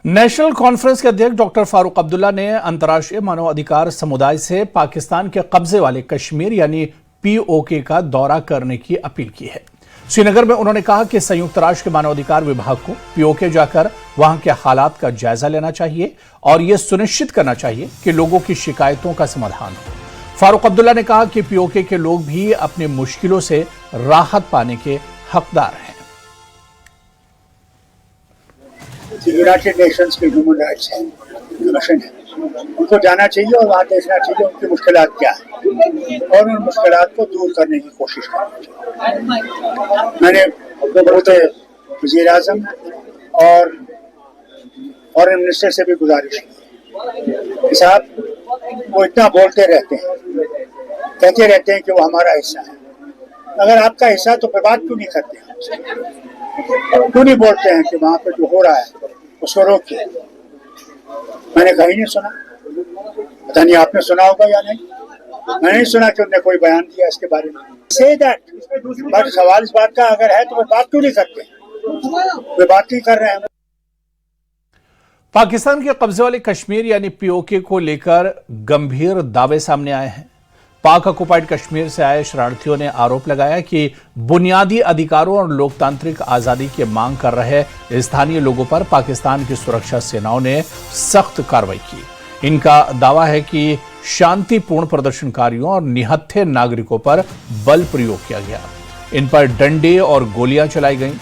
National conference के अध्यक्ष doctor Farooq Abdullah ने अंतर्राष्ट्रीय मानवाधिकार समुदाय से पाकिस्तान के कब्जे वाले कश्मीर यानी पीओके का दौरा करने की अपील की है। श्रीनगर में उन्होंने कहा कि संयुक्त राष्ट्र के मानवाधिकार विभाग को पीओके जाकर वहां के हालात का जायजा लेना चाहिए और यह सुनिश्चित करना चाहिए कि लोगों की शिकायतों का समाधान हो। फारूक अब्दुल्ला ने कहा कि पीओके के लोग भी अपनी मुश्किलों से राहत पाने के हकदार हैं। यूनाइटेड नेशंस के ह्यूमन राइट्स कमीशन है, उनको जाना चाहिए और वहाँ देखना चाहिए उनकी मुश्किलात क्या है और उन मुश्किलात को दूर करने की कोशिश करनी चाहिए। मैंने बहुत वज़ीर आज़म और फॉरेन मिनिस्टर से भी गुजारिश की कि साहब वो इतना बोलते रहते हैं, कहते रहते हैं कि वो हमारा हिस्सा है। अगर आपका हिस्सा है तो फिर बात क्यों नहीं करते हैं? क्यों नहीं बोलते हैं कि वहाँ पे जो हो रहा है उसको रोकिए? मैंने कहीं नहीं सुना, पता नहीं आपने सुना होगा या नहीं। मैंने नहीं सुना कि उन्होंने कोई बयान दिया इसके बारे में। से दैट बट सवाल इस बात का अगर है तो वे बात क्यों नहीं करते? वे बात नहीं कर रहे हैं। पाकिस्तान के कब्जे वाले कश्मीर यानी पीओके को लेकर गंभीर दावे सामने आए हैं। पाक ऑक्युपाइड कश्मीर से आए शरणार्थियों ने आरोप लगाया कि बुनियादी अधिकारों और लोकतांत्रिक आजादी की मांग कर रहे स्थानीय लोगों पर पाकिस्तान की सुरक्षा सेनाओं ने सख्त कार्रवाई की। इनका दावा है कि शांतिपूर्ण प्रदर्शनकारियों और निहत्थे नागरिकों पर बल प्रयोग किया गया। इन पर डंडे और गोलियां चलाई गईं।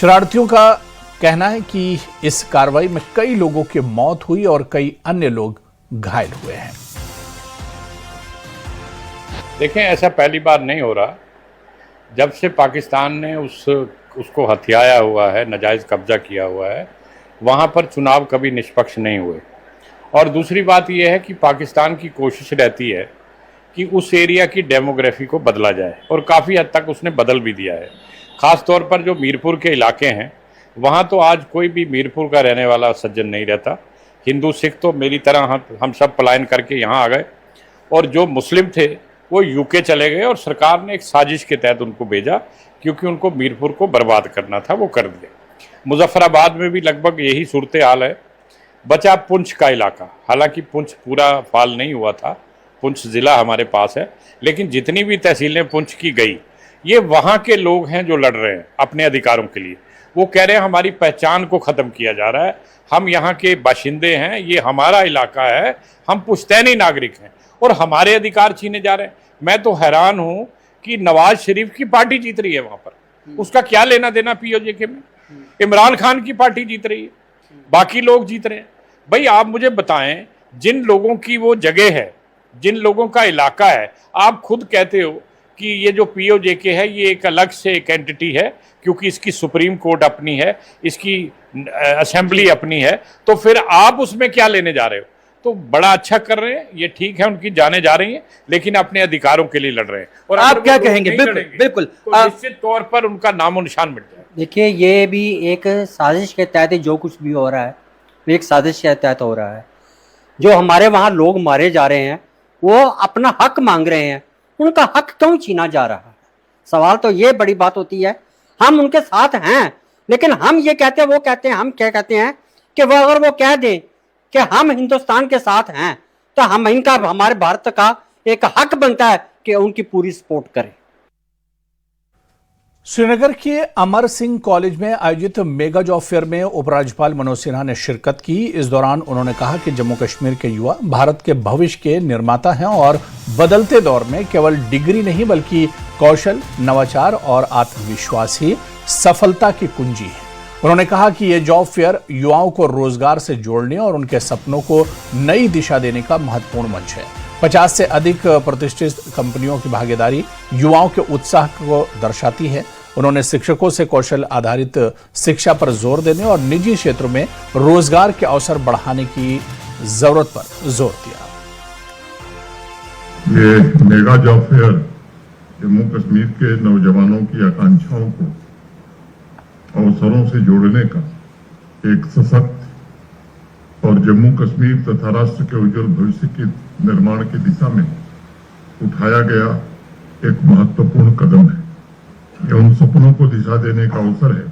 शरणार्थियों का कहना है कि इस कार्रवाई में कई लोगों की मौत हुई और कई अन्य लोग घायल हुए हैं। देखें, ऐसा पहली बार नहीं हो रहा। जब से पाकिस्तान ने उसको हथियाया हुआ है, नाजायज़ कब्जा किया हुआ है, वहाँ पर चुनाव कभी निष्पक्ष नहीं हुए। और दूसरी बात यह है कि पाकिस्तान की कोशिश रहती है कि उस एरिया की डेमोग्राफी को बदला जाए और काफ़ी हद तक उसने बदल भी दिया है। ख़ास तौर पर जो मीरपुर के इलाके हैं वहाँ तो आज कोई भी मीरपुर का रहने वाला सज्जन नहीं रहता। हिंदू सिख तो मेरी तरह हम सब पलायन करके यहाँ आ गए और जो मुस्लिम थे वो यूके चले गए और सरकार ने एक साजिश के तहत उनको भेजा क्योंकि उनको मीरपुर को बर्बाद करना था, वो कर दिया। मुजफ्फराबाद में भी लगभग यही सूरत हाल है। बचा पुंछ का इलाका, हालांकि पुंछ पूरा फाल नहीं हुआ था, पुंछ ज़िला हमारे पास है, लेकिन जितनी भी तहसीलें पुंछ की गई ये वहाँ के लोग हैं जो लड़ रहे हैं अपने अधिकारों के लिए। वो कह रहे हैं हमारी पहचान को ख़त्म किया जा रहा है, हम यहाँ के बाशिंदे हैं, ये हमारा इलाका है, हम पुश्तैनी नागरिक हैं और हमारे अधिकार छीने जा रहे हैं। मैं तो हैरान हूं कि नवाज शरीफ की पार्टी जीत रही है वहां पर, उसका क्या लेना देना पीओके में? इमरान खान की पार्टी जीत रही है, बाकी लोग जीत रहे हैं। भाई आप मुझे बताएं, जिन लोगों की वो जगह है, जिन लोगों का इलाका है, आप खुद कहते हो कि ये जो पीओके है ये एक अलग से एक एंटिटी है क्योंकि इसकी सुप्रीम कोर्ट अपनी है, इसकी असेंबली अपनी है, तो फिर आप उसमें क्या लेने जा रहे हो? तो बड़ा अच्छा कर रहे हैं, ये ठीक है, उनकी जाने जा रही हैं, लेकिन अपने अधिकारों के लिए लड़ रहे हैं। और आप क्या कहेंगे? बिल्कुल तो निश्चित तौर पर उनका नामो निशान मिट जाए। देखिए, ये भी एक साजिश के तहत जो कुछ भी हो रहा है वो एक साजिश के तहत हो रहा है। जो हमारे वहाँ लोग मारे जा रहे हैं वो अपना हक मांग रहे हैं, उनका हक क्यों छीना जा रहा है? सवाल तो ये बड़ी बात होती है। हम उनके साथ हैं, लेकिन हम ये कहते हैं, वो कहते हैं, हम क्या कहते हैं कि वो अगर वो कह दें कि हम हिंदुस्तान के साथ हैं तो हम इनका, हमारे भारत का एक हक बनता है कि उनकी पूरी सपोर्ट करें। श्रीनगर के अमर सिंह कॉलेज में आयोजित मेगा जॉब फेयर में उपराज्यपाल मनोज सिन्हा ने शिरकत की। इस दौरान उन्होंने कहा कि जम्मू कश्मीर के युवा भारत के भविष्य के निर्माता हैं और बदलते दौर में केवल डिग्री नहीं बल्कि कौशल, नवाचार और आत्मविश्वास ही सफलता की कुंजी है। उन्होंने कहा कि यह जॉब फेयर युवाओं को रोजगार से जोड़ने और उनके सपनों को नई दिशा देने का महत्वपूर्ण मंच है। 50 से अधिक प्रतिष्ठित कंपनियों की भागीदारी युवाओं के उत्साह को दर्शाती है। उन्होंने शिक्षकों से कौशल आधारित शिक्षा पर जोर देने और निजी क्षेत्रों में रोजगार के अवसर बढ़ाने की जरूरत पर जोर दिया। ये mega job fair Jammu Kashmir के नौजवानों की आकांक्षाओं को अवसरों से जोड़ने का एक सशक्त और जम्मू कश्मीर तथा राष्ट्र के उज्जवल भविष्य के निर्माण की दिशा में उठाया गया एक महत्वपूर्ण कदम है। यह उन सपनों को दिशा देने का अवसर है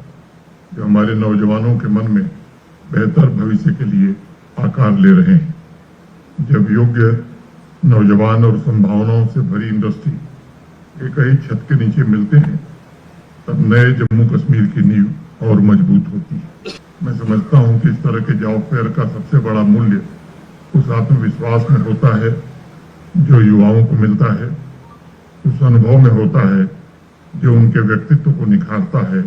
जो हमारे नौजवानों के मन में बेहतर भविष्य के लिए आकार ले रहे हैं। जब योग्य नौजवान और संभावनाओं से भरी इंडस्ट्री एक ही छत के नीचे मिलते हैं, तब नए जम्मू कश्मीर की नींव और मजबूत होती है। मैं समझता हूं कि इस तरह के जॉब फेयर का सबसे बड़ा मूल्य उस आत्मविश्वास में होता है जो युवाओं को मिलता है, उस अनुभव में होता है जो उनके व्यक्तित्व को निखारता है,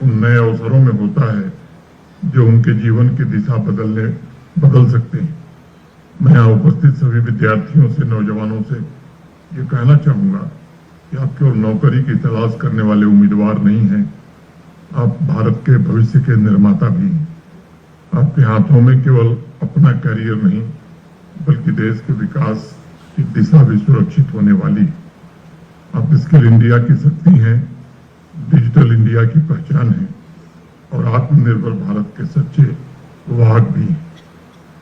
उन नए अवसरों में होता है जो उनके जीवन की दिशा बदल सकते हैं। मैं यहाँ उपस्थित सभी विद्यार्थियों से, नौजवानों से ये कहना चाहूंगा कि आप केवल नौकरी की तलाश करने वाले उम्मीदवार नहीं हैं, आप भारत के भविष्य के निर्माता भी हैं। आपके हाथों में केवल अपना करियर नहीं बल्कि देश के विकास की दिशा भी सुरक्षित होने वाली है। आप स्किल इंडिया की शक्ति हैं, डिजिटल इंडिया की पहचान है और आत्मनिर्भर भारत के सच्चे वाहक भी हैं।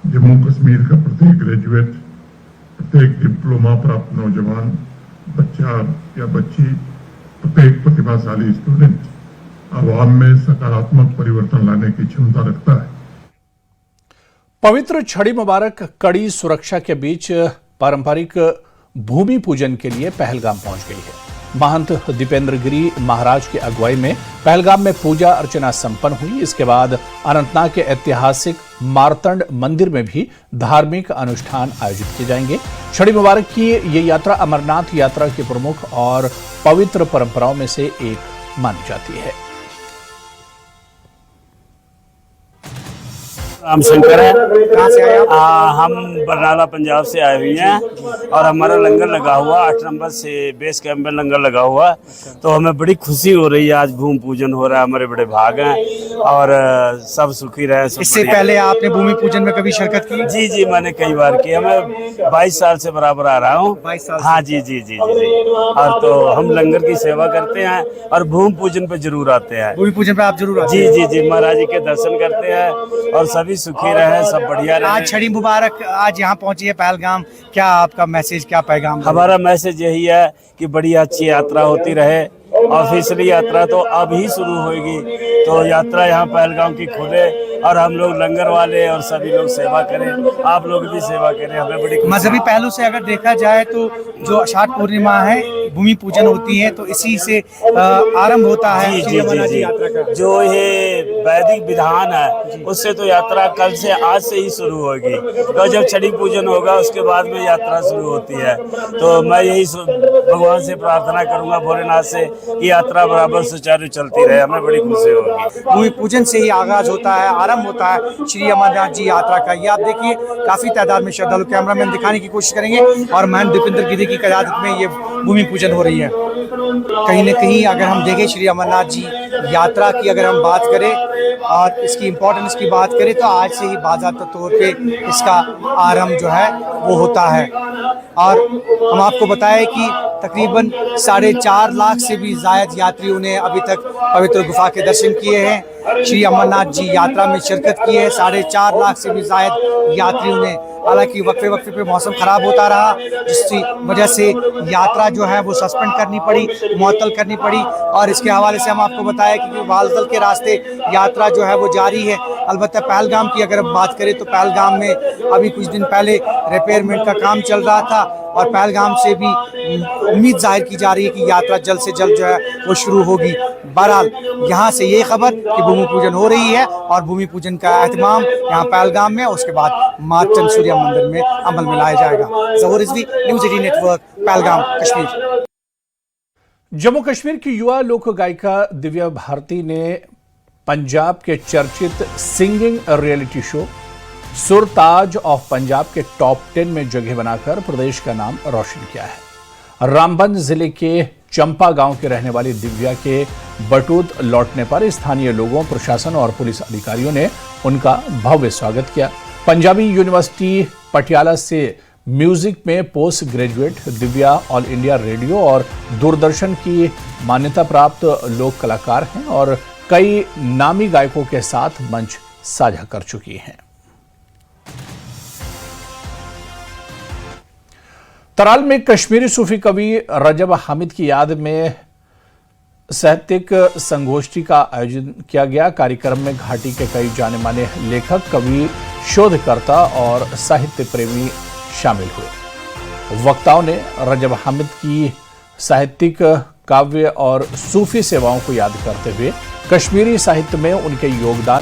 जम्मू कश्मीर का प्रत्येक ग्रेजुएट, प्रत्येक डिप्लोमा प्राप्त नौजवान, बच्चा या बच्ची, प्रत्येक प्रतिभाशाली स्टूडेंट आवाम में सकारात्मक परिवर्तन लाने की क्षमता रखता है। पवित्र छड़ी मुबारक कड़ी सुरक्षा के बीच पारंपरिक भूमि पूजन के लिए पहलगाम पहुंच गई है। महंत दीपेंद्र गिरी महाराज की अगुवाई में पहलगाम में पूजा अर्चना संपन्न हुई। इसके बाद अनंतनाग के ऐतिहासिक मारतंड मंदिर में भी धार्मिक अनुष्ठान आयोजित किए जाएंगे। छड़ी मुबारक की ये यात्रा अमरनाथ यात्रा की प्रमुख और पवित्र परंपराओं में से एक मानी जाती है। राम शंकर है। कहाँ से आए आप? हम बरनाला पंजाब से आए हुए हैं और हमारा लंगर लगा हुआ 8 नंबर से बेस कैंप में लंगर लगा हुआ, तो हमें बड़ी खुशी हो रही है। आज भूमि पूजन हो रहा है, हमारे बड़े भाग हैं और सब सुखी रहे। इससे पहले आपने भूमि पूजन में कभी शिरकत की? जी मैंने कई बार किया। मैं 22 साल से बराबर आ रहा हूँ। 22 साल? हाँ जी। और तो हम लंगर की सेवा करते हैं और भूमि पूजन पे जरूर आते हैं। भूमि पूजन पे आप जरूर आते हैं? जी महाराज जी के दर्शन करते हैं और सभी सुखी रहे, सब बढ़िया रहे। आज छड़ी मुबारक आज यहाँ पहुंची है पहलगाम, क्या आपका मैसेज, क्या पैगाम? हमारा मैसेज यही है कि बड़ी अच्छी यात्रा होती रहे। ऑफिशियली यात्रा तो अब ही शुरू होगी, तो यात्रा यहाँ पहलगाम की खुले और हम लोग लंगर वाले और सभी लोग सेवा करें, आप लोग भी सेवा करें। हमें बड़ी मजहबी पहलू से अगर देखा जाए तो जो आषाढ़ पूर्णिमा है, भूमि पूजन होती है, तो इसी से आरंभ होता है जी यात्रा का। जो ये वैदिक विधान है उससे तो यात्रा कल से, आज से ही शुरू होगी। तो जब छड़ी पूजन होगा उसके बाद में यात्रा शुरू होती है। तो मैं यही भगवान से प्रार्थना करूंगा, भोलेनाथ से, कि यात्रा बराबर सुचारू चलती रहे, हमें बड़ी खुशी होगी। भूमि पूजन से ही आगाज होता है, आरंभ होता है श्री अमरनाथ जी यात्रा का। ये आप देखिए काफी तादाद में श्रद्धालु, कैमरामैन दिखाने की कोशिश करेंगे, और महंत दीपेंद्र गिरी की क़यादत में ये भूमि पूजन हो रही है। कहीं न कहीं अगर हम देखें श्री अमरनाथ जी यात्रा की अगर हम बात करें और इसकी इम्पोर्टेंस की बात करें, तो आज से ही बाज़ाब्ता तौर पे इसका आरंभ जो है वो होता है। और हम आपको बताएं कि तकरीबन 4.5 लाख से भी ज़ायद यात्रियों ने अभी तक पवित्र गुफा के दर्शन किए हैं, श्री अमरनाथ जी यात्रा में शिरकत की है। 4.5 लाख से भी ज़ायद यात्रियों ने, हालांकि वक्फे पे मौसम ख़राब होता रहा, जिसकी वजह से यात्रा जो है वो सस्पेंड करनी पड़ी, मुअत्तल करनी पड़ी। और इसके हवाले से हम आपको बताया कि वालदल के रास्ते यात्रा जो है वो जारी है। अलबत्ता पहलगाम की अगर हम बात करें तो पहलगाम में अभी कुछ दिन पहले रिपेयरमेंट का काम चल रहा था, और पहलगाम से भी उम्मीद जाहिर की जा रही है कि यात्रा जल्द से जल्द जो है वो शुरू होगी। बहरहाल यहाँ से ये खबर कि भूमि पूजन हो रही है और भूमि पूजन का एहतमाम यहाँ पहलगाम में, उसके बाद मारचंद सूर्य मंदिर में अमल में लाया जाएगा। ज़हूर रिजवी, न्यूज़ 18 नेटवर्क, पहलगाम, कश्मीर। जम्मू कश्मीर की युवा लोक गायिका दिव्या भारती ने पंजाब के चर्चित singing reality show Surtaj of Punjab के टॉप 10 में जगह बनाकर प्रदेश का नाम रोशन किया है। रामबन जिले के चंपा गांव के रहने वाली दिव्या के बटूत लौटने पर स्थानीय लोगों, प्रशासन और पुलिस अधिकारियों ने उनका भव्य स्वागत किया। पंजाबी यूनिवर्सिटी पटियाला से म्यूजिक में post graduate Divya all India radio और दूरदर्शन की मान्यता प्राप्त लोक कलाकार हैं और कई नामी गायकों के साथ मंच साझा कर चुकी हैं। तराल में कश्मीरी सूफी कवि रजब हामिद की याद में साहित्यिक संगोष्ठी का आयोजन किया गया। कार्यक्रम में घाटी के कई जाने माने लेखक, कवि, शोधकर्ता और साहित्य प्रेमी शामिल हुए। वक्ताओं ने रजब हामिद की साहित्यिक, काव्य और सूफी सेवाओं को याद करते हुए कश्मीरी साहित्य में उनके योगदान